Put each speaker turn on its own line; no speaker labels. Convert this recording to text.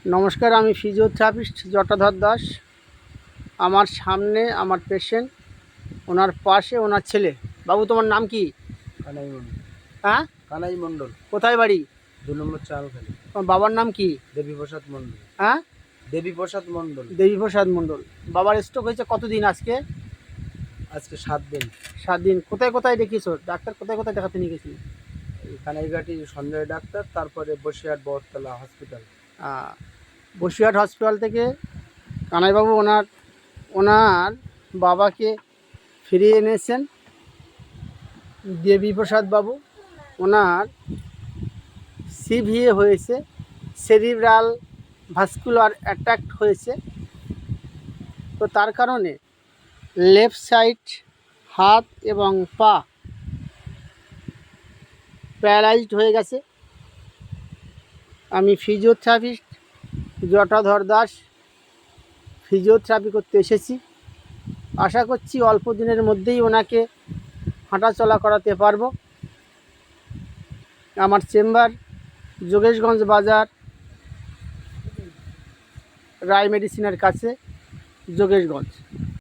নমস্কার, আমি ফিজিওথেরাপিস্ট জটাধর দাস। আমার সামনে আমার পেশেন্ট, ওনার পাশে ওনার ছেলে। বাবু, তোমার নাম কি?
কানাই মণ্ডল।
হ্যাঁ,
কানাই মণ্ডল,
কোথায় বাড়ি?
2 নম্বর চালখালি।
তোমার বাবার নাম কি?
দেবীপ্রসাদ মণ্ডল।
হ্যাঁ,
দেবীপ্রসাদ মণ্ডল।
দেবীপ্রসাদ মণ্ডল। বাবার স্ট্রোক হয়েছে কতদিন আজকে?
আজকে 7 দিন।
7 দিন। কোথায় কোথায় দেখিয়েছো? ডাক্তার কোথায় কোথায় দেখাতে নিয়ে গেছিলি?
এই কানাইঘাটি সঞ্জয় ডাক্তার, তারপরে বসিরহাট বহরতলা হসপিটাল।
বসিরহাট হসপিটাল থেকে কানাইবাবু ওনার বাবাকে ফিরিয়ে এনেছেন। দেবীপ্রসাদ বাবু, ওনার সিভিএ হয়েছে, সেরিব্রাল ভাস্কুলার অ্যাটাক হয়েছে। তো তার কারণে লেফট সাইড হাত এবং পা প্যারালাইজড হয়ে গেছে। আমি ফিজিওথেরাপিস্ট জটাধর দাস ফিজিওথেরাপি করতে এসেছি। আশা করছি অল্প দিনের মধ্যেই ওনাকে হাঁটাচলা করাতে পারবো। আমার চেম্বার যোগেশগঞ্জ বাজার, রায় মেডিসিনের কাছে, যোগেশগঞ্জ।